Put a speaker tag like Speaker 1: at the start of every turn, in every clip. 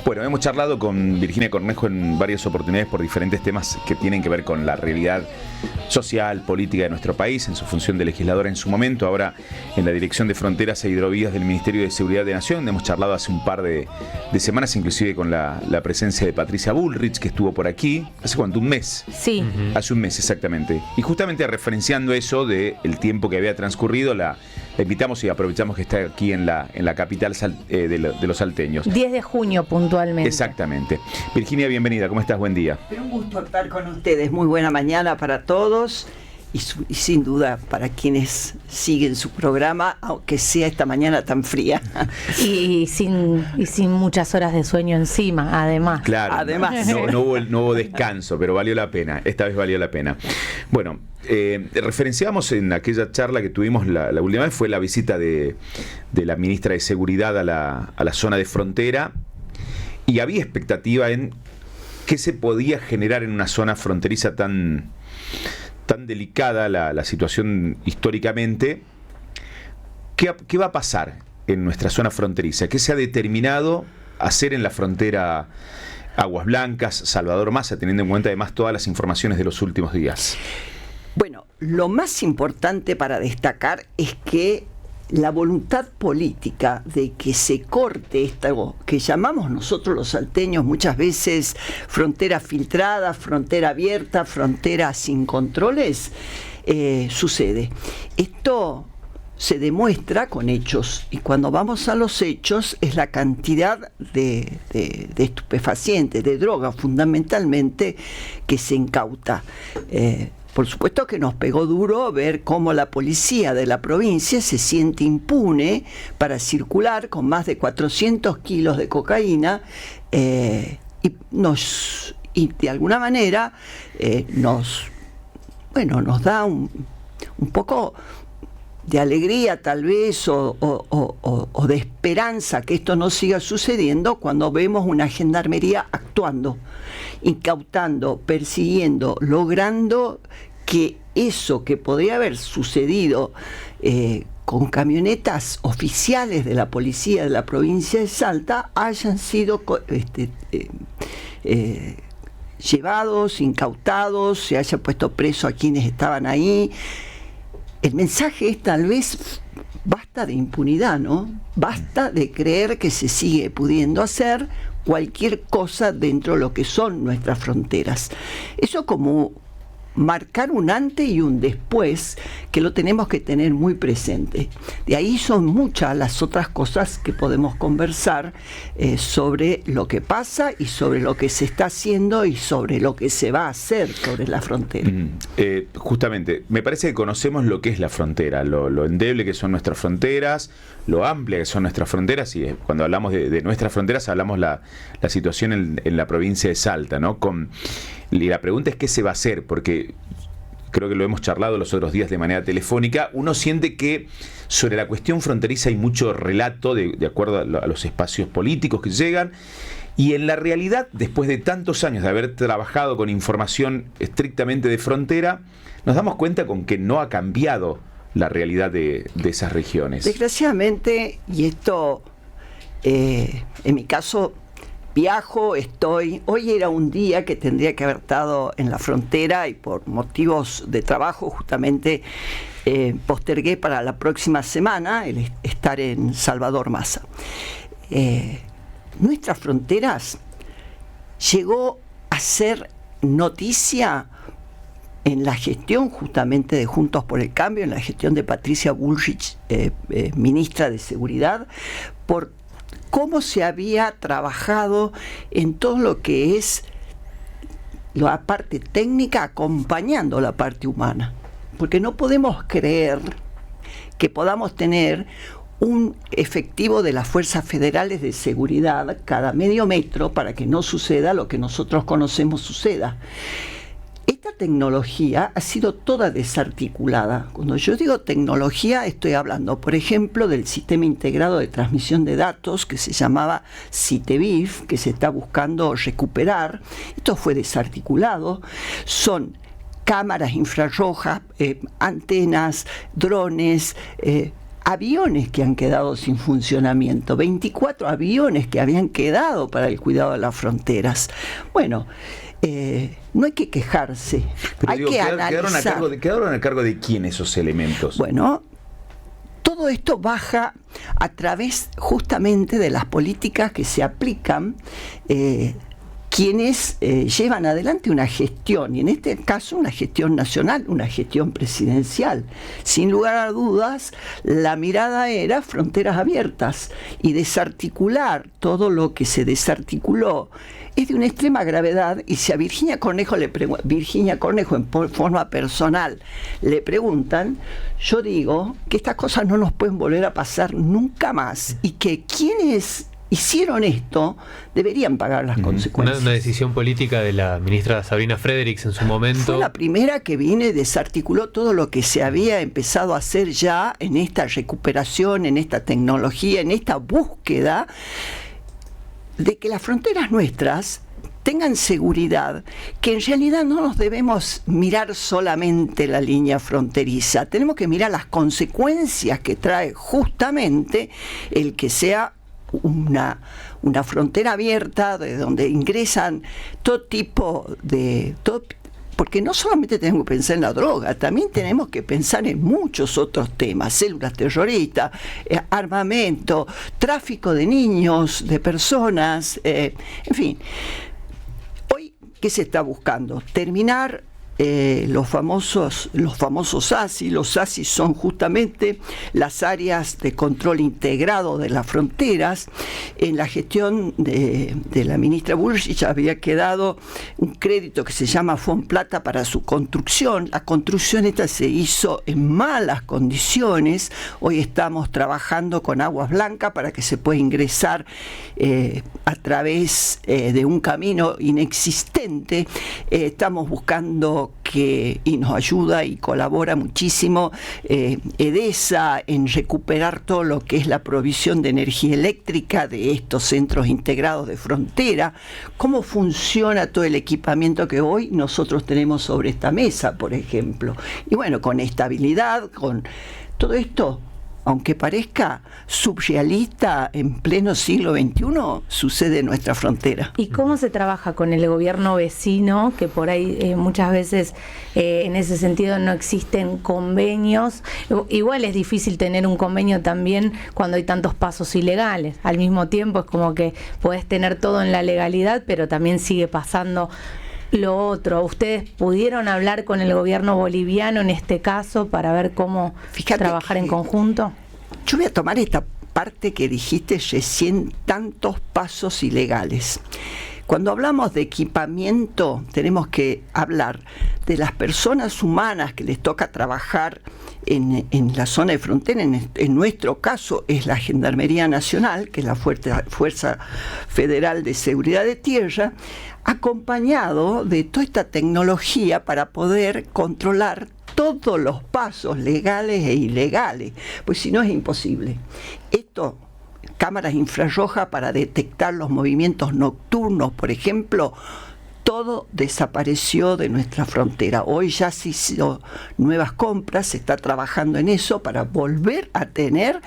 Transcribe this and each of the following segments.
Speaker 1: Bueno, hemos charlado con Virginia Cornejo en varias oportunidades por diferentes temas que tienen que ver con la realidad social, política de nuestro país, en su función de legisladora en su momento, ahora en la Dirección de Fronteras e Hidrovías del Ministerio de Seguridad de Nación. Hemos charlado hace un par de semanas, inclusive con la presencia de Patricia Bullrich, que estuvo por aquí, ¿hace cuánto? ¿Un mes?
Speaker 2: Sí.
Speaker 1: Hace un mes, exactamente. Y justamente referenciando eso del tiempo que había transcurrido, la invitamos y aprovechamos que está aquí en la capital de los salteños.
Speaker 2: 10 de junio puntualmente.
Speaker 1: Exactamente. Virginia, bienvenida, ¿cómo estás? Buen día.
Speaker 3: Pero un gusto estar con ustedes, muy buena mañana para todos y sin duda para quienes siguen su programa, aunque sea esta mañana tan fría.
Speaker 2: Y sin muchas horas de sueño encima, además.
Speaker 1: Claro,
Speaker 3: además.
Speaker 1: No hubo descanso, pero valió la pena, esta vez valió la pena. Bueno, referenciamos en aquella charla que tuvimos la última vez, fue la visita de la ministra de Seguridad a la zona de frontera, y había expectativa en qué se podía generar en una zona fronteriza tan delicada, la situación históricamente. ¿Qué va a pasar en nuestra zona fronteriza? ¿Qué se ha determinado hacer en la frontera Aguas Blancas, Salvador Massa, teniendo en cuenta además todas las informaciones de los últimos días?
Speaker 3: Bueno, lo más importante para destacar es que la voluntad política de que se corte esto que llamamos nosotros los salteños muchas veces frontera filtrada, frontera abierta, frontera sin controles, sucede. Esto se demuestra con hechos, y cuando vamos a los hechos es la cantidad de estupefacientes, de droga fundamentalmente, que se incauta. Por supuesto que nos pegó duro ver cómo la policía de la provincia se siente impune para circular con más de 400 kilos de cocaína y de alguna manera nos da un poco de alegría tal vez o de esperanza que esto no siga sucediendo cuando vemos una gendarmería actuando, incautando, persiguiendo, logrando que eso que podría haber sucedido con camionetas oficiales de la policía de la provincia de Salta hayan sido llevados, incautados, se haya puesto preso a quienes estaban ahí. El mensaje es tal vez basta de impunidad, ¿no? Basta de creer que se sigue pudiendo hacer cualquier cosa dentro de lo que son nuestras fronteras. Eso como marcar un antes y un después que lo tenemos que tener muy presente. De ahí son muchas las otras cosas que podemos conversar sobre lo que pasa y sobre lo que se está haciendo y sobre lo que se va a hacer sobre la frontera.
Speaker 1: Justamente, me parece que conocemos lo que es la frontera, lo endeble que son nuestras fronteras, lo amplia que son nuestras fronteras, y cuando hablamos de nuestras fronteras hablamos la situación en la provincia de Salta, ¿no? Y la pregunta es qué se va a hacer, porque creo que lo hemos charlado los otros días de manera telefónica. Uno siente que sobre la cuestión fronteriza hay mucho relato de acuerdo a los espacios políticos que llegan, y en la realidad, después de tantos años de haber trabajado con información estrictamente de frontera, nos damos cuenta con que no ha cambiado la realidad de esas regiones.
Speaker 3: Desgraciadamente, y esto en mi caso viajo, hoy era un día que tendría que haber estado en la frontera y por motivos de trabajo justamente postergué para la próxima semana el estar en Salvador Massa. Nuestras fronteras llegó a ser noticia en la gestión justamente de Juntos por el Cambio, en la gestión de Patricia Bullrich, ministra de Seguridad, por cómo se había trabajado en todo lo que es la parte técnica acompañando la parte humana. Porque no podemos creer que podamos tener un efectivo de las fuerzas federales de seguridad cada medio metro para que no suceda lo que nosotros conocemos suceda. Esta tecnología ha sido toda desarticulada. Cuando yo digo tecnología, estoy hablando, por ejemplo, del sistema integrado de transmisión de datos que se llamaba CITEBIF, que se está buscando recuperar. Esto fue desarticulado. Son cámaras infrarrojas, antenas, drones, aviones que han quedado sin funcionamiento, 24 aviones que habían quedado para el cuidado de las fronteras. Bueno, no hay que quejarse,
Speaker 1: pero
Speaker 3: hay que analizar.
Speaker 1: ¿Quedaron a cargo de quién esos elementos?
Speaker 3: Bueno, todo esto baja a través justamente de las políticas que se aplican, quienes llevan adelante una gestión, y en este caso una gestión nacional, una gestión presidencial. Sin lugar a dudas, la mirada era fronteras abiertas, y desarticular todo lo que se desarticuló es de una extrema gravedad. Y si a Virginia Cornejo en forma personal le preguntan, yo digo que estas cosas no nos pueden volver a pasar nunca más, y que quienes hicieron esto deberían pagar las consecuencias.
Speaker 4: Una decisión política de la ministra Sabrina Fredericks en su momento.
Speaker 3: Fue la primera que vino y desarticuló todo lo que se había empezado a hacer ya en esta recuperación, en esta tecnología, en esta búsqueda de que las fronteras nuestras tengan seguridad, que en realidad no nos debemos mirar solamente la línea fronteriza, tenemos que mirar las consecuencias que trae justamente el que sea una frontera abierta, de donde ingresan todo tipo de... Porque no solamente tenemos que pensar en la droga, también tenemos que pensar en muchos otros temas: células terroristas, armamento, tráfico de niños, de personas, en fin. Hoy, ¿qué se está buscando? Terminar los famosos ASI. Los ASI son justamente las áreas de control integrado de las fronteras. En la gestión de la ministra Bullrich había quedado un crédito que se llama Fonplata para su construcción. La construcción esta se hizo en malas condiciones. Hoy estamos trabajando con Aguas Blancas para que se pueda ingresar a través de un camino inexistente. Estamos buscando y nos ayuda y colabora muchísimo EDESA en recuperar todo lo que es la provisión de energía eléctrica de estos centros integrados de frontera. Cómo funciona todo el equipamiento que hoy nosotros tenemos sobre esta mesa, por ejemplo. Y bueno, con estabilidad, con todo esto, aunque parezca surrealista, en pleno siglo XXI, sucede en nuestra frontera.
Speaker 2: ¿Y cómo se trabaja con el gobierno vecino? Que por ahí muchas veces en ese sentido no existen convenios. Igual es difícil tener un convenio también cuando hay tantos pasos ilegales. Al mismo tiempo es como que podés tener todo en la legalidad, pero también sigue pasando lo otro. ¿Ustedes pudieron hablar con el gobierno boliviano en este caso para ver cómo trabajar en conjunto?
Speaker 3: Yo voy a tomar esta parte que dijiste recién, tantos pasos ilegales. Cuando hablamos de equipamiento, tenemos que hablar de las personas humanas que les toca trabajar en la zona de frontera. En nuestro caso es la Gendarmería Nacional, que es la Fuerza Federal de Seguridad de Tierra, acompañado de toda esta tecnología para poder controlar todos los pasos legales e ilegales, pues si no es imposible. Esto, cámaras infrarrojas para detectar los movimientos nocturnos, por ejemplo, todo desapareció de nuestra frontera. Hoy ya se hizo nuevas compras, se está trabajando en eso para volver a tener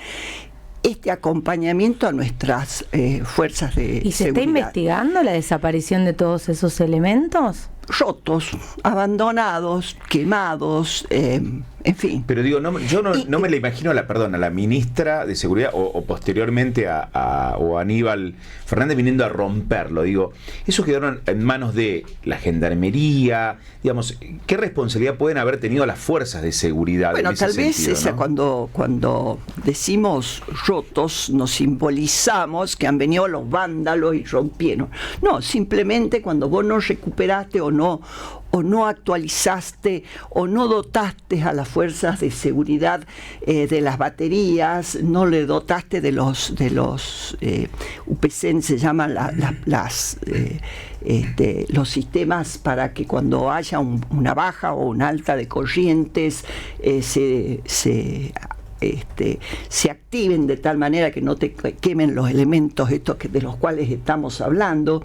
Speaker 3: este acompañamiento a nuestras fuerzas de seguridad.
Speaker 2: ¿Y se está investigando la desaparición de todos esos elementos?
Speaker 3: Rotos, abandonados, quemados, en fin.
Speaker 1: Pero digo, yo no me la imagino a la ministra de Seguridad o posteriormente o Aníbal Fernández viniendo a romperlo. Digo, eso quedaron en manos de la Gendarmería. Digamos, ¿qué responsabilidad pueden haber tenido las fuerzas de seguridad?
Speaker 3: Bueno,
Speaker 1: en ese
Speaker 3: tal vez
Speaker 1: sentido,
Speaker 3: esa,
Speaker 1: ¿no?
Speaker 3: cuando decimos rotos, nos simbolizamos que han venido los vándalos y rompieron. No, simplemente cuando vos no recuperaste o no actualizaste o no dotaste a las fuerzas de seguridad de las baterías, no le dotaste de los UPCN, se llaman los sistemas para que cuando haya una baja o una alta de corrientes se se activen de tal manera que no te quemen los elementos estos de los cuales estamos hablando,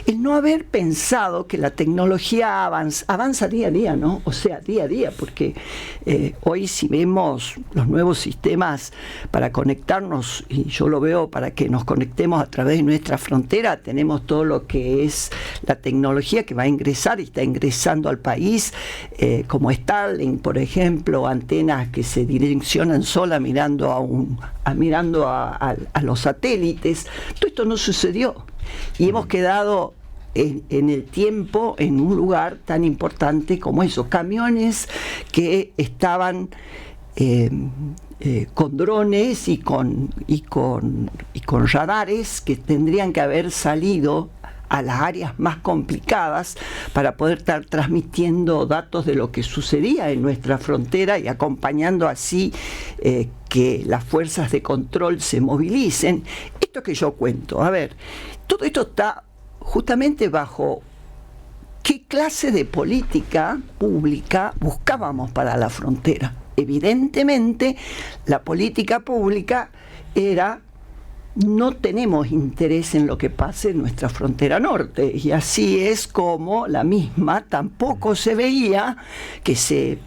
Speaker 3: el no haber pensado que la tecnología avanza día a día, ¿no? O sea, día a día, porque hoy si vemos los nuevos sistemas para conectarnos, y yo lo veo para que nos conectemos a través de nuestra frontera, tenemos todo lo que es la tecnología que va a ingresar y está ingresando al país, como Starlink, por ejemplo, antenas que se direccionan sola mirando a los satélites. Todo esto no sucedió y hemos quedado en el tiempo en un lugar tan importante como eso, camiones que estaban con drones y con radares que tendrían que haber salido a las áreas más complicadas para poder estar transmitiendo datos de lo que sucedía en nuestra frontera y acompañando así que las fuerzas de control se movilicen. Esto que yo cuento, a ver, todo esto está justamente bajo qué clase de política pública buscábamos para la frontera. Evidentemente, la política pública era: no tenemos interés en lo que pase en nuestra frontera norte, y así es como la misma tampoco se veía que se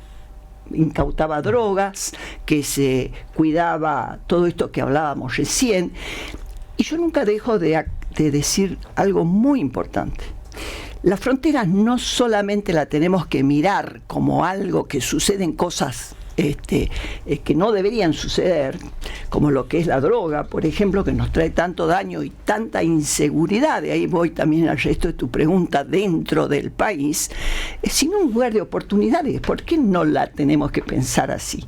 Speaker 3: incautaba drogas, que se cuidaba todo esto que hablábamos recién. Y yo nunca dejo de decir algo muy importante. La frontera no solamente la tenemos que mirar como algo que suceden cosas que no deberían suceder, como lo que es la droga, por ejemplo, que nos trae tanto daño y tanta inseguridad. De ahí voy también al resto de tu pregunta, dentro del país, sino un lugar de oportunidades. ¿Por qué no la tenemos que pensar así?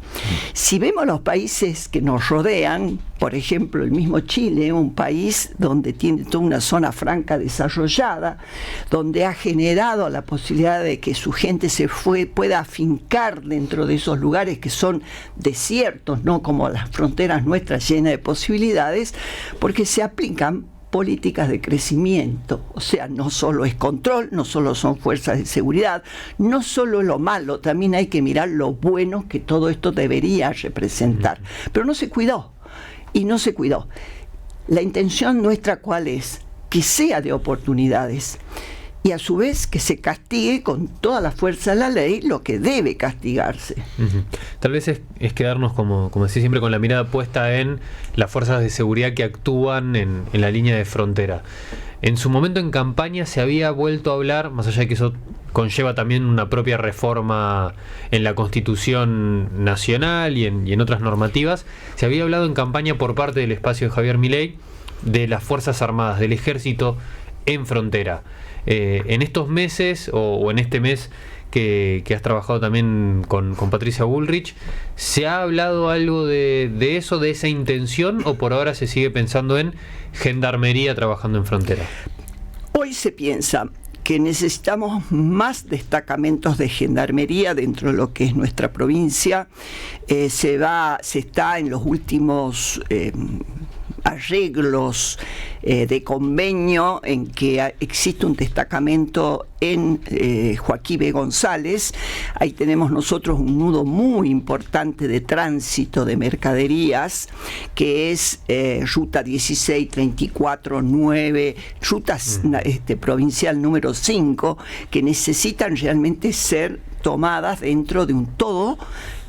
Speaker 3: Si vemos los países que nos rodean, por ejemplo, el mismo Chile, un país donde tiene toda una zona franca desarrollada, donde ha generado la posibilidad de que su gente pueda afincar dentro de esos lugares que son desiertos, no como las fronteras nuestras llenas de posibilidades, porque se aplican políticas de crecimiento. O sea, no solo es control, no solo son fuerzas de seguridad, no solo lo malo, también hay que mirar lo bueno que todo esto debería representar. Pero no se cuidó. Y no se cuidó. La intención nuestra, ¿cuál es? Que sea de oportunidades y a su vez que se castigue con toda la fuerza de la ley lo que debe castigarse.
Speaker 4: Tal vez es quedarnos, como decía siempre, con la mirada puesta en las fuerzas de seguridad que actúan en la línea de frontera. En su momento en campaña se había vuelto a hablar, más allá de que eso conlleva también una propia reforma en la Constitución Nacional y en otras normativas, se había hablado en campaña por parte del espacio de Javier Milei de las Fuerzas Armadas, del Ejército en frontera. En estos meses, o en este mes que has trabajado también con Patricia Bullrich, ¿se ha hablado algo de eso, de esa intención, o por ahora se sigue pensando en gendarmería trabajando en frontera?
Speaker 3: Hoy se piensa que necesitamos más destacamentos de gendarmería dentro de lo que es nuestra provincia. Se está en los últimos arreglos de convenio en que existe un destacamento en Joaquín B. González. Ahí tenemos nosotros un nudo muy importante de tránsito de mercaderías, que es ruta 16, 34, 9, ruta provincial número 5, que necesitan realmente ser tomadas dentro de un todo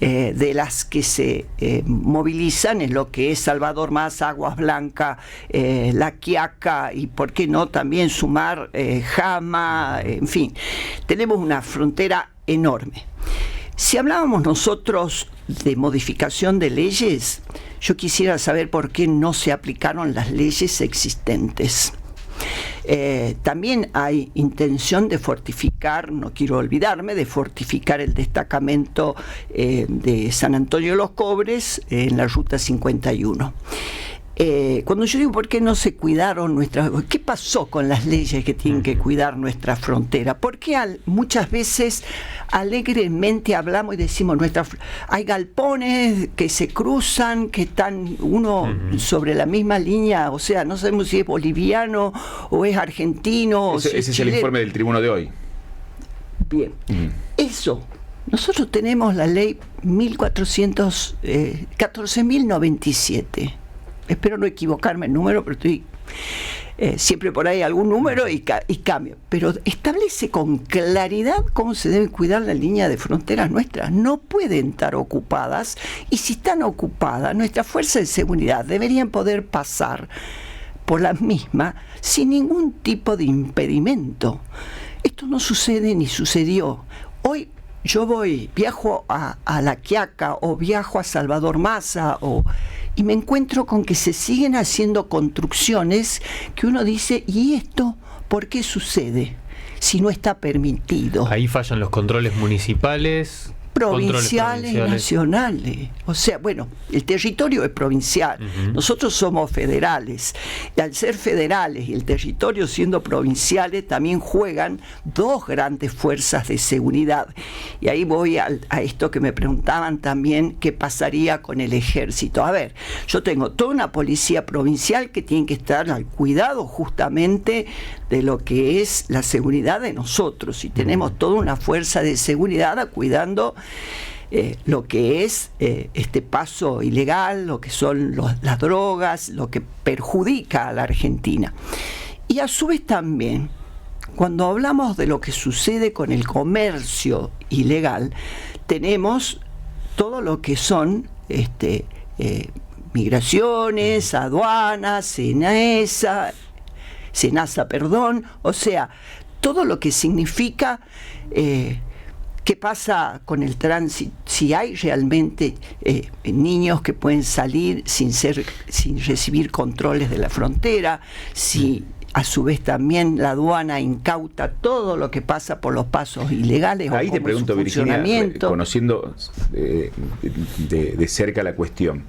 Speaker 3: de las que se movilizan en lo que es Salvador Más, Aguas Blancas, La Quiaca y por qué no también sumar Jama, en fin, tenemos una frontera enorme. Si hablábamos nosotros de modificación de leyes, yo quisiera saber por qué no se aplicaron las leyes existentes. También hay intención de fortificar, no quiero olvidarme, de fortificar el destacamento de San Antonio de los Cobres en la ruta 51. Cuando yo digo por qué no se cuidaron nuestras... ¿Qué pasó con las leyes que tienen que cuidar nuestra frontera? Porque muchas veces alegremente hablamos y decimos, hay galpones que se cruzan, que están uno sobre la misma línea, o sea, no sabemos si es boliviano o es argentino.
Speaker 1: Ese es el informe del tribuno de hoy.
Speaker 3: Bien, eso Nosotros tenemos la ley 14.097. Espero no equivocarme el número, pero estoy siempre por ahí algún número y cambio. Pero establece con claridad cómo se debe cuidar la línea de fronteras nuestras. No pueden estar ocupadas, y si están ocupadas, nuestras fuerzas de seguridad deberían poder pasar por la misma sin ningún tipo de impedimento. Esto no sucede ni sucedió. Hoy yo viajo a La Quiaca o viajo a Salvador Maza y me encuentro con que se siguen haciendo construcciones que uno dice, ¿y esto por qué sucede si no está permitido?
Speaker 4: Ahí fallan los controles municipales,
Speaker 3: provinciales y nacionales. O sea, bueno, el territorio es provincial, nosotros somos federales, y al ser federales y el territorio siendo provinciales, también juegan dos grandes fuerzas de seguridad. Y ahí voy a esto que me preguntaban también, ¿qué pasaría con el ejército? A ver, yo tengo toda una policía provincial que tiene que estar al cuidado justamente de lo que es la seguridad de nosotros, y tenemos toda una fuerza de seguridad cuidando lo que es este paso ilegal, lo que son las drogas, lo que perjudica a la Argentina. Y a su vez también, cuando hablamos de lo que sucede con el comercio ilegal, tenemos todo lo que son migraciones, aduanas, SENASA, o sea, todo lo que significa qué pasa con el tránsito, si hay realmente niños que pueden salir sin recibir controles de la frontera, si a su vez también la aduana incauta todo lo que pasa por los pasos ilegales.
Speaker 1: Ahí te pregunto, Virginia, conociendo de cerca la cuestión,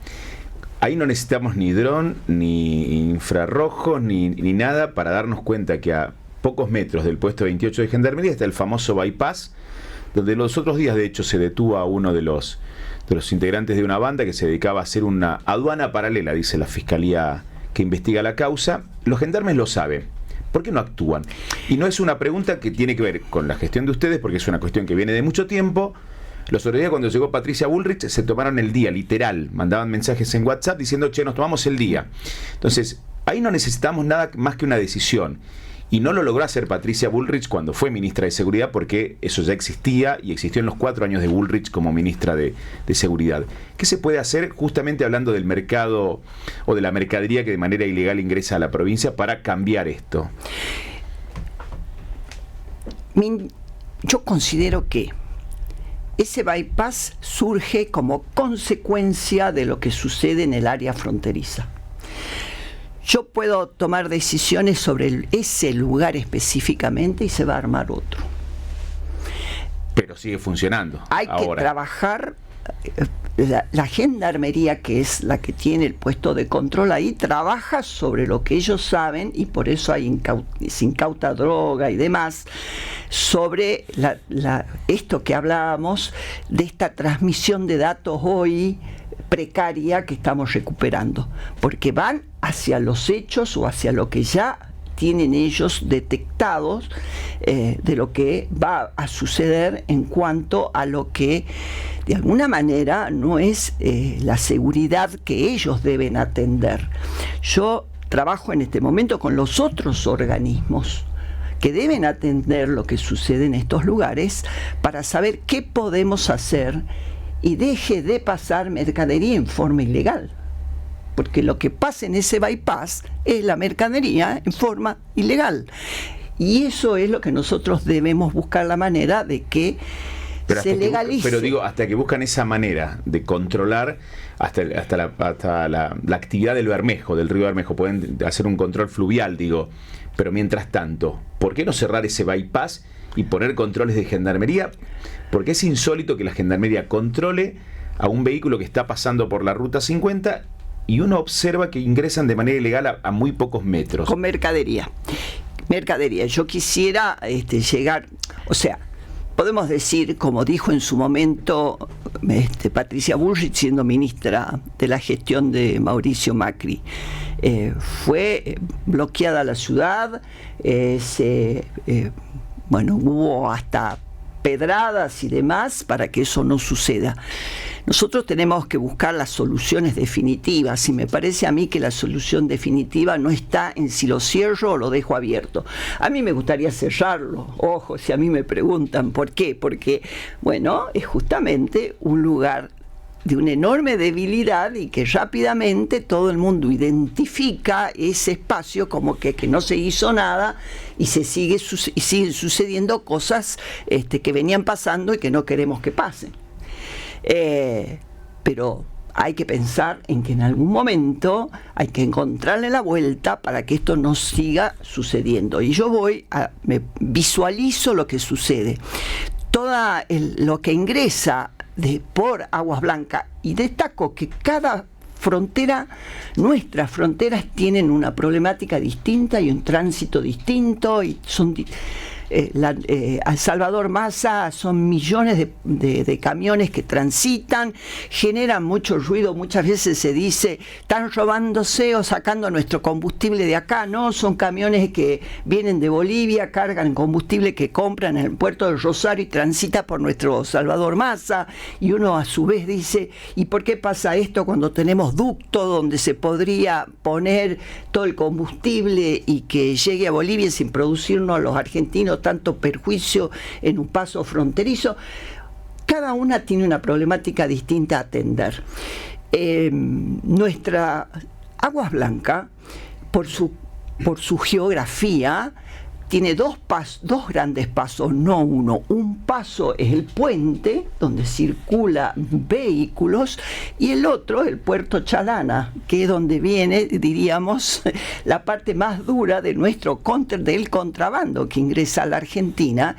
Speaker 1: ahí no necesitamos ni dron, ni infrarrojos, ni nada para darnos cuenta que a pocos metros del puesto 28 de Gendarmería está el famoso bypass, donde los otros días de hecho se detuvo a uno de los integrantes de una banda que se dedicaba a hacer una aduana paralela, dice la fiscalía que investiga la causa. Los gendarmes lo saben. ¿Por qué no actúan? Y no es una pregunta que tiene que ver con la gestión de ustedes, porque es una cuestión que viene de mucho tiempo. Los otros días, cuando llegó Patricia Bullrich, se tomaron el día, literal. Mandaban mensajes en WhatsApp diciendo, che, nos tomamos el día. Entonces, ahí no necesitamos nada más que una decisión. Y no lo logró hacer Patricia Bullrich cuando fue ministra de Seguridad, porque eso ya existía y existió en los 4 años de Bullrich como ministra de Seguridad. ¿Qué se puede hacer justamente hablando del mercado o de la mercadería que de manera ilegal ingresa a la provincia para cambiar esto?
Speaker 3: Yo considero que ese bypass surge como consecuencia de lo que sucede en el área fronteriza. Yo puedo tomar decisiones sobre ese lugar específicamente y se va a armar otro.
Speaker 1: Pero sigue funcionando.
Speaker 3: Hay que trabajar. La gendarmería, que es la que tiene el puesto de control ahí, trabaja sobre lo que ellos saben, y por eso se incauta droga y demás, sobre esto que hablábamos de esta transmisión de datos hoy precaria que estamos recuperando, porque van hacia los hechos o hacia lo que ya tienen ellos detectados de lo que va a suceder en cuanto a lo que de alguna manera no es la seguridad que ellos deben atender. Yo trabajo en este momento con los otros organismos que deben atender lo que sucede en estos lugares para saber qué podemos hacer y deje de pasar mercadería en forma ilegal. Porque lo que pasa en ese bypass es la mercadería en forma ilegal. Y eso es lo que nosotros debemos buscar la manera de que se legalice.
Speaker 1: Pero digo, hasta que buscan esa manera de controlar hasta la actividad del Bermejo, del río Bermejo, pueden hacer un control fluvial, digo. Pero mientras tanto, ¿por qué no cerrar ese bypass y poner controles de gendarmería? Porque es insólito que la gendarmería controle a un vehículo que está pasando por la ruta 50 y uno observa que ingresan de manera ilegal a muy pocos metros.
Speaker 3: Con mercadería. Yo quisiera llegar, o sea, podemos decir, como dijo en su momento Patricia Bullrich, siendo ministra de la gestión de Mauricio Macri, fue bloqueada la ciudad, hubo hasta pedradas y demás para que eso no suceda. Nosotros tenemos que buscar las soluciones definitivas y me parece a mí que la solución definitiva no está en si lo cierro o lo dejo abierto. A mí me gustaría cerrarlo, ojo, si a mí me preguntan por qué, porque, bueno, es justamente un lugar de una enorme debilidad y que rápidamente todo el mundo identifica ese espacio como que no se hizo nada y siguen sucediendo cosas que venían pasando y que no queremos que pasen. Pero hay que pensar en que en algún momento hay que encontrarle la vuelta para que esto no siga sucediendo. Y yo me visualizo lo que sucede. Lo que ingresa por Aguas Blancas, y destaco que cada frontera, nuestras fronteras tienen una problemática distinta y un tránsito distinto, y son a Salvador Massa son millones de camiones que transitan, generan mucho ruido, muchas veces se dice están robándose o sacando nuestro combustible de acá. No, son camiones que vienen de Bolivia, cargan combustible que compran en el puerto de Rosario y transita por nuestro Salvador Massa, y uno a su vez dice, ¿y por qué pasa esto cuando tenemos ducto donde se podría poner todo el combustible y que llegue a Bolivia sin producirnos a los argentinos tanto perjuicio en un paso fronterizo? Cada una tiene una problemática distinta a atender. Nuestra Aguas Blancas, por su geografía, tiene dos grandes pasos, no uno. Un paso es el puente, donde circulan vehículos, y el otro es el puerto Chalana, que es donde viene, diríamos, la parte más dura de del contrabando que ingresa a la Argentina.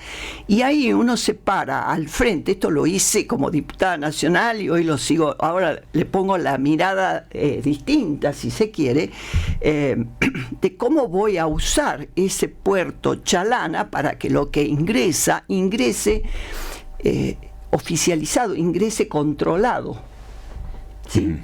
Speaker 3: Y ahí uno se para al frente. Esto lo hice como diputada nacional y hoy lo sigo. Ahora le pongo la mirada distinta, si se quiere, de cómo voy a usar ese puerto Chalana para que lo que ingrese oficializado, ingrese controlado. ¿Sí?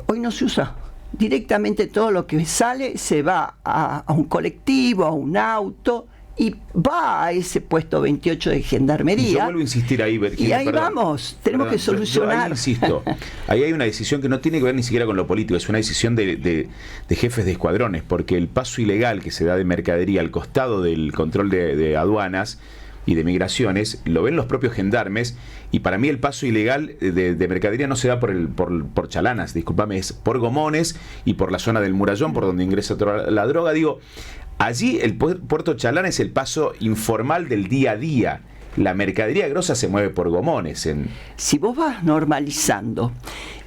Speaker 3: Hoy no se usa. Directamente todo lo que sale se va a un colectivo, a un auto, y va a ese puesto 28 de Gendarmería.
Speaker 1: Yo vuelvo a insistir ahí, Virginia,
Speaker 3: y ahí vamos, tenemos que solucionar.
Speaker 1: Ahí insisto, ahí hay una decisión que no tiene que ver ni siquiera con lo político, es una decisión de jefes de escuadrones, porque el paso ilegal que se da de mercadería al costado del control de aduanas y de migraciones, lo ven los propios gendarmes, y para mí el paso ilegal de mercadería no se da por Chalanas, discúlpame, es por Gomones y por la zona del Murallón, por donde ingresa toda la droga. Digo, allí el puerto Chalana es el paso informal del día a día. La mercadería grosa se mueve por Gomones.
Speaker 3: Si vos vas normalizando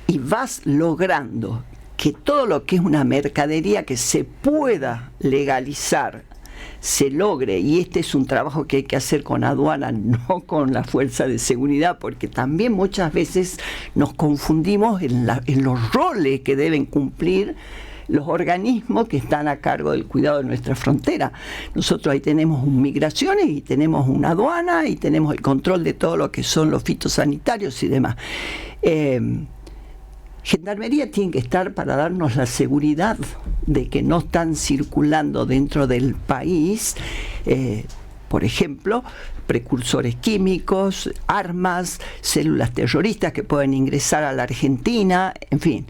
Speaker 3: y vas logrando que todo lo que es una mercadería que se pueda legalizar se logre, y este es un trabajo que hay que hacer con aduana, no con la fuerza de seguridad, porque también muchas veces nos confundimos en los roles que deben cumplir los organismos que están a cargo del cuidado de nuestra frontera. Nosotros ahí tenemos migraciones y tenemos una aduana y tenemos el control de todo lo que son los fitosanitarios y demás. Gendarmería tiene que estar para darnos la seguridad de que no están circulando dentro del país, por ejemplo, precursores químicos, armas, células terroristas que pueden ingresar a la Argentina, en fin.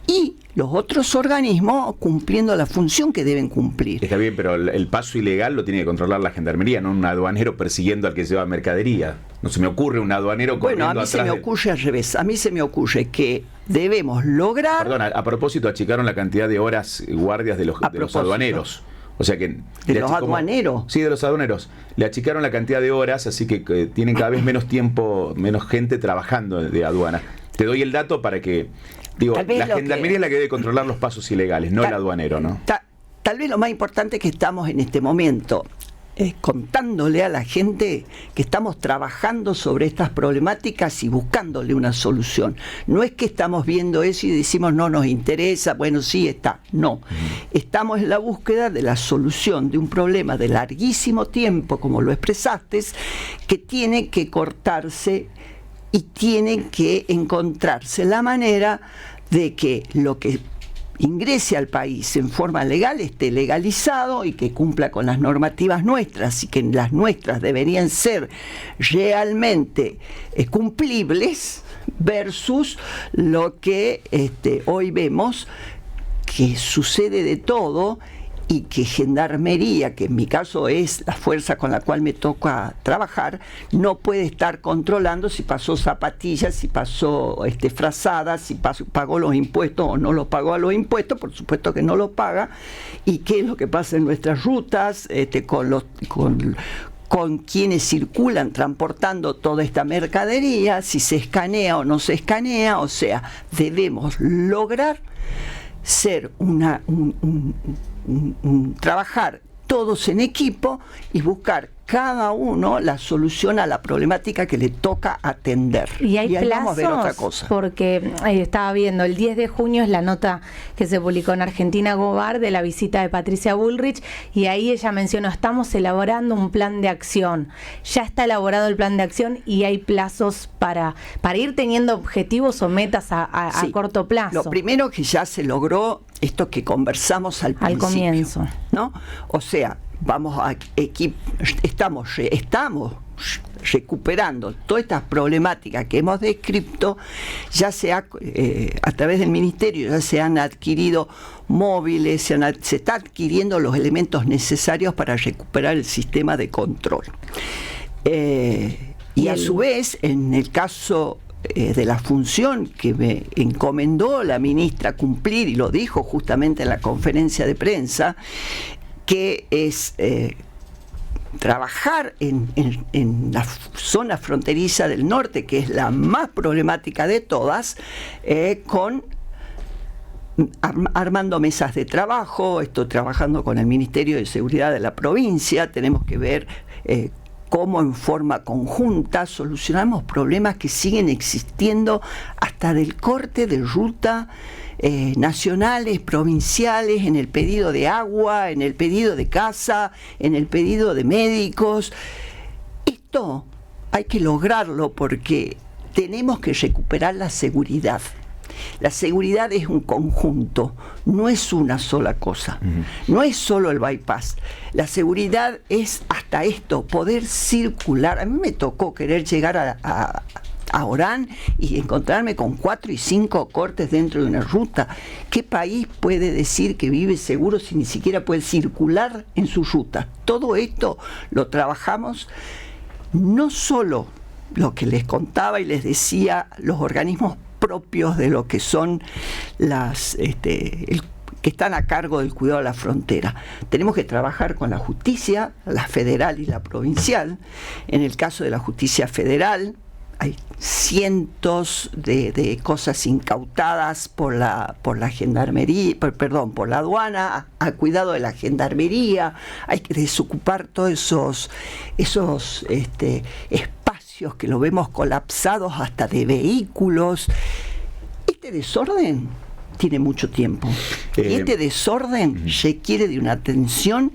Speaker 3: Y los otros organismos cumpliendo la función que deben cumplir.
Speaker 1: Está bien, pero el paso ilegal lo tiene que controlar la Gendarmería, no un aduanero persiguiendo al que lleva mercadería. No se me ocurre un aduanero corriendo atrás.
Speaker 3: Bueno, a mí se me ocurre al revés. A mí se me ocurre que debemos lograr...
Speaker 1: Perdón, a propósito, achicaron la cantidad de horas guardias de los aduaneros. O sea que...
Speaker 3: ¿De los aduaneros?
Speaker 1: Sí, de los aduaneros. Le achicaron la cantidad de horas, así que tienen cada vez menos tiempo, menos gente trabajando de aduana. Te doy el dato para que... Digo, la Gendarmería es la que debe controlar los pasos ilegales, no el aduanero, ¿no?
Speaker 3: Tal vez lo más importante es que estamos en este momento contándole a la gente que estamos trabajando sobre estas problemáticas y buscándole una solución. No es que estamos viendo eso y decimos no nos interesa, bueno, sí está. No. Estamos en la búsqueda de la solución de un problema de larguísimo tiempo, como lo expresaste, que tiene que cortarse y tiene que encontrarse la manera de que lo que ingrese al país en forma legal esté legalizado y que cumpla con las normativas nuestras, y que las nuestras deberían ser realmente cumplibles, versus lo que hoy vemos que sucede de todo, y que Gendarmería, que en mi caso es la fuerza con la cual me toca trabajar, no puede estar controlando si pasó zapatillas, si pasó frazadas, si pagó los impuestos o no los pagó a los impuestos, por supuesto que no los paga, y qué es lo que pasa en nuestras rutas, con quienes circulan transportando toda esta mercadería, si se escanea o no se escanea. O sea, debemos lograr ser trabajar todos en equipo y buscar cada uno la solución a la problemática que le toca atender.
Speaker 2: Y hay
Speaker 3: ahí
Speaker 2: plazos,
Speaker 3: vamos a ver otra cosa.
Speaker 2: Porque estaba viendo, el 10 de junio es la nota que se publicó en Argentina Gobar de la visita de Patricia Bullrich, y ahí ella mencionó, estamos elaborando un plan de acción. Ya está elaborado el plan de acción y hay plazos para ir teniendo objetivos o metas a corto plazo.
Speaker 3: Lo primero que ya se logró, esto que conversamos al principio,
Speaker 2: comienzo,
Speaker 3: ¿no? O sea, estamos recuperando todas estas problemáticas que hemos descrito. Ya a través del Ministerio ya se han adquirido móviles, se está adquiriendo los elementos necesarios para recuperar el sistema de control. Y a su vez, en el caso de la función que me encomendó la ministra cumplir, y lo dijo justamente en la conferencia de prensa, que es trabajar en la zona fronteriza del norte, que es la más problemática de todas, armando mesas de trabajo. Estoy trabajando con el Ministerio de Seguridad de la provincia. Tenemos que ver cómo en forma conjunta solucionamos problemas que siguen existiendo, hasta del corte de ruta, nacionales, provinciales, en el pedido de agua, en el pedido de casa, en el pedido de médicos. Esto hay que lograrlo porque tenemos que recuperar la seguridad. La seguridad es un conjunto, no es una sola cosa, no es solo el bypass. La seguridad es hasta esto, poder circular. A mí me tocó querer llegar a Orán y encontrarme con 4 y 5 cortes dentro de una ruta. ¿Qué país puede decir que vive seguro si ni siquiera puede circular en su ruta? Todo esto lo trabajamos, no solo lo que les contaba y les decía, los organismos propios de lo que son que están a cargo del cuidado de la frontera. Tenemos que trabajar con la justicia, la federal y la provincial. En el caso de la justicia federal, hay cientos de cosas incautadas por la Gendarmería, por la aduana, a cuidado de la Gendarmería. Hay que desocupar todos esos espacios que lo vemos colapsados hasta de vehículos. Este desorden tiene mucho tiempo. Y este desorden requiere de una atención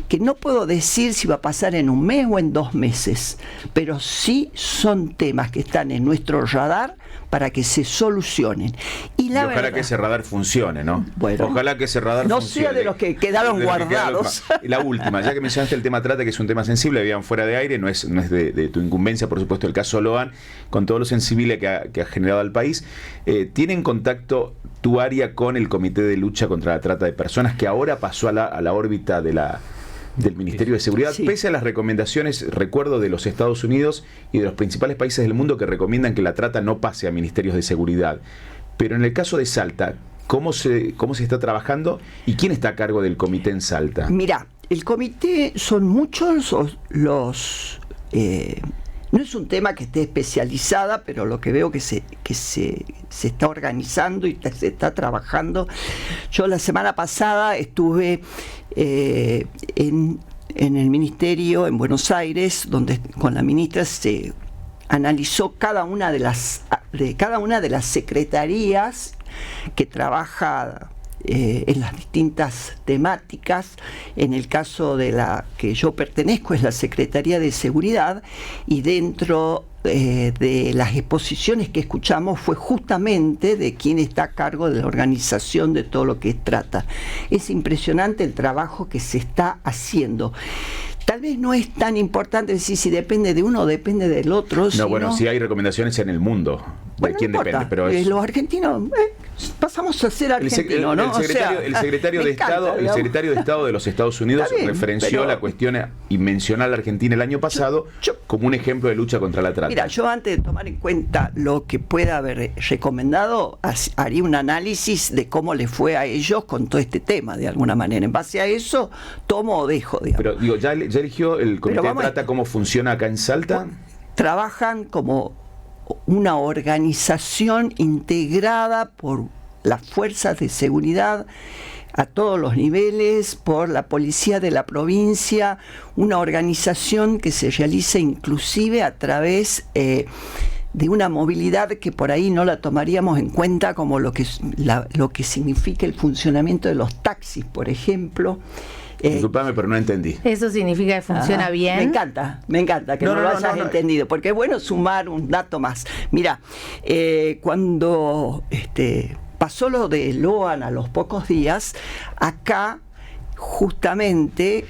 Speaker 3: que no puedo decir si va a pasar en un mes o en 2 meses, pero sí son temas que están en nuestro radar para que se solucionen. Y
Speaker 1: ojalá que ese radar funcione, ¿no?
Speaker 3: Bueno,
Speaker 1: ojalá que ese radar
Speaker 3: no
Speaker 1: funcione.
Speaker 3: sea de los que quedaron guardados.
Speaker 1: Y la última, ya que mencionaste el tema trata, que es un tema sensible, habían fuera de aire, no es de tu incumbencia, por supuesto, el caso Loan, con todo lo sensible que ha generado al país. ¿Tiene en contacto tu área con el Comité de Lucha contra la Trata de Personas, que ahora pasó a la órbita del Ministerio de Seguridad,
Speaker 3: sí,
Speaker 1: pese a las recomendaciones, recuerdo, de los Estados Unidos y de los principales países del mundo que recomiendan que la trata no pase a ministerios de seguridad? Pero en el caso de Salta, ¿cómo se está trabajando y quién está a cargo del comité en Salta?
Speaker 3: Mira, el comité son muchos los... no es un tema que esté especializada, pero lo que veo que se está organizando y se está trabajando. Yo la semana pasada estuve en el Ministerio, en Buenos Aires, donde con la ministra se analizó cada una de las secretarías que trabaja en las distintas temáticas. En el caso de la que yo pertenezco es la Secretaría de Seguridad, y dentro de las exposiciones que escuchamos fue justamente de quien está a cargo de la organización de todo lo que trata. Es impresionante el trabajo que se está haciendo. Tal vez no es tan importante decir si depende de uno o depende del otro.
Speaker 1: No, bueno, sí hay recomendaciones en el mundo. ¿De quién
Speaker 3: no
Speaker 1: depende?
Speaker 3: importa.
Speaker 1: Pero
Speaker 3: Los argentinos pasamos a ser argentinos, ¿no?
Speaker 1: El secretario de Estado de los Estados Unidos referenció la cuestión y mencionó a la Argentina el año pasado como un ejemplo de lucha contra la trata.
Speaker 3: Mira, yo antes de tomar en cuenta lo que pueda haber recomendado, haría un análisis de cómo le fue a ellos con todo este tema, de alguna manera. En base a eso, tomo o dejo, digamos.
Speaker 1: Pero digo, ¿ya eligió el Comité de Trata cómo funciona acá en Salta?
Speaker 3: Trabajan como una organización integrada por las fuerzas de seguridad a todos los niveles, por la policía de la provincia, una organización que se realiza inclusive a través de una movilidad que por ahí no la tomaríamos en cuenta, como lo que significa el funcionamiento de los taxis, por ejemplo.
Speaker 1: Disculpame, pero no entendí.
Speaker 2: ¿Eso significa que funciona bien?
Speaker 3: Me encanta que no lo hayas entendido, porque es bueno sumar un dato más. Mira, cuando pasó lo de Loan a los pocos días, acá justamente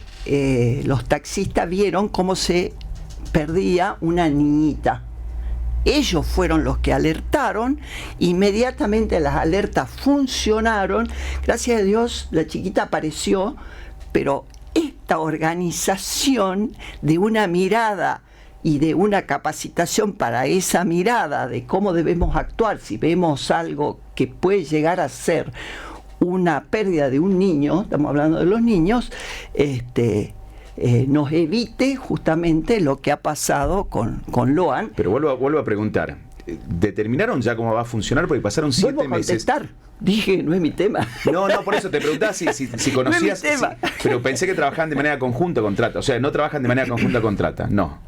Speaker 3: los taxistas vieron cómo se perdía una niñita. Ellos fueron los que alertaron, inmediatamente las alertas funcionaron, gracias a Dios la chiquita apareció, pero esta organización de una mirada y de una capacitación para esa mirada de cómo debemos actuar si vemos algo que puede llegar a ser una pérdida de un niño, estamos hablando de los niños, nos evite justamente lo que ha pasado con Loan.
Speaker 1: Pero vuelvo a preguntar, ¿determinaron ya cómo va a funcionar? Porque pasaron 7 meses.
Speaker 3: Dije, no es mi tema.
Speaker 1: No, por eso te preguntaba si conocías.
Speaker 3: No es mi tema.
Speaker 1: Pero pensé que trabajaban de manera conjunta con Trata. O sea, no trabajan de manera conjunta con Trata. No.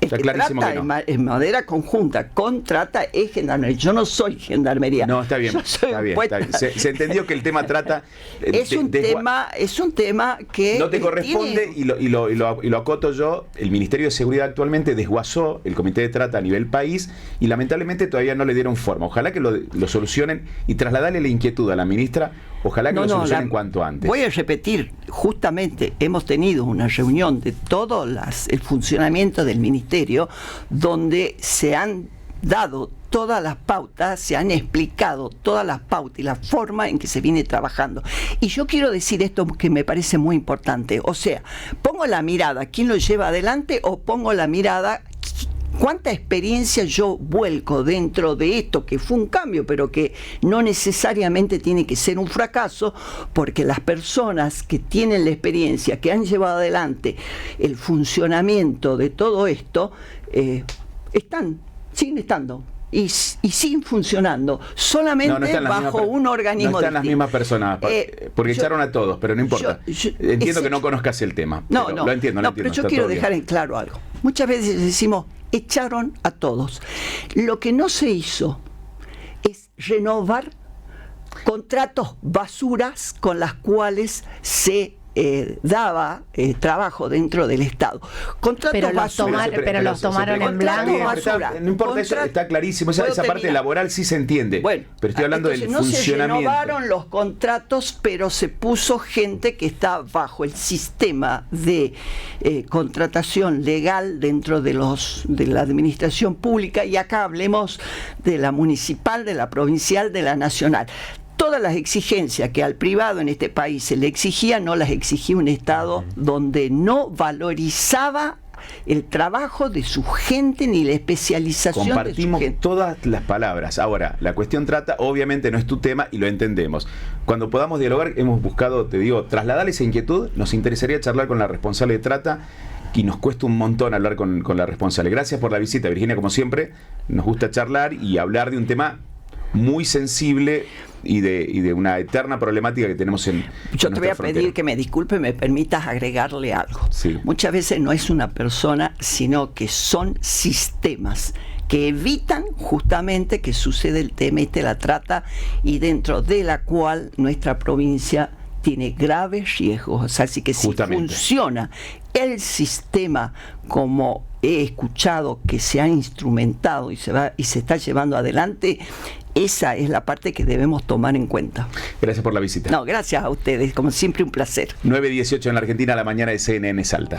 Speaker 1: Está clarísimo que no.
Speaker 3: En manera conjunta con Trata es gendarmería. Yo no soy gendarmería.
Speaker 1: No, está bien. Está bien. Se entendió que el tema Trata
Speaker 3: es un tema que
Speaker 1: no te corresponde y lo acoto yo. El Ministerio de Seguridad actualmente desguazó el Comité de Trata a nivel país y lamentablemente todavía no le dieron forma. Ojalá que lo solucionen y trasladarle la inquietud a la ministra. Ojalá que lo solucionen cuanto antes.
Speaker 3: Voy a repetir, justamente hemos tenido una reunión de todo el funcionamiento del ministerio, donde se han dado todas las pautas, se han explicado todas las pautas y la forma en que se viene trabajando. Y yo quiero decir esto que me parece muy importante. O sea, pongo la mirada, ¿quién lo lleva adelante? O pongo la mirada, ¿cuánta experiencia yo vuelco dentro de esto que fue un cambio, pero que no necesariamente tiene que ser un fracaso, porque las personas que tienen la experiencia, que han llevado adelante el funcionamiento de todo esto, siguen estando y siguen funcionando, solamente bajo un organismo.
Speaker 1: No están las mismas personas, porque echaron a todos, pero no importa. Entiendo que no conozcas el tema. Lo entiendo.
Speaker 3: Pero yo quiero dejar en claro algo. Muchas veces decimos, echaron a todos. Lo que no se hizo es renovar contratos basuras con las cuales se daba trabajo dentro del Estado. Contratos
Speaker 2: pero los tomaron en blanco.
Speaker 1: No importa, eso está clarísimo. Esa parte laboral sí se entiende.
Speaker 3: Bueno,
Speaker 1: pero estoy hablando del funcionamiento.
Speaker 3: No se renovaron los contratos, pero se puso gente que está bajo el sistema de contratación legal dentro de la administración pública, y acá hablemos de la municipal, de la provincial, de la nacional. Todas las exigencias que al privado en este país se le exigía, no las exigía un Estado donde no valorizaba el trabajo de su gente ni la especialización de su gente.
Speaker 1: Compartimos todas las palabras. Ahora, la cuestión Trata obviamente no es tu tema y lo entendemos. Cuando podamos dialogar, hemos buscado, te digo, trasladar esa inquietud. Nos interesaría charlar con la responsable de Trata, y nos cuesta un montón hablar con la responsable. Gracias por la visita, Virginia, como siempre. Nos gusta charlar y hablar de un tema muy sensible y de una eterna problemática que tenemos en
Speaker 3: Yo te voy a pedir que me disculpe, me permitas agregarle algo.
Speaker 1: Sí.
Speaker 3: Muchas veces no es una persona, sino que son sistemas que evitan justamente que suceda el tema de la trata, y dentro de la cual nuestra provincia tiene graves riesgos. O sea, así que si funciona el sistema como he escuchado que se ha instrumentado y se está llevando adelante, esa es la parte que debemos tomar en cuenta.
Speaker 1: Gracias por la visita.
Speaker 3: No, gracias a ustedes, como siempre un placer.
Speaker 1: 9:18 en la Argentina, la mañana de CNN Salta.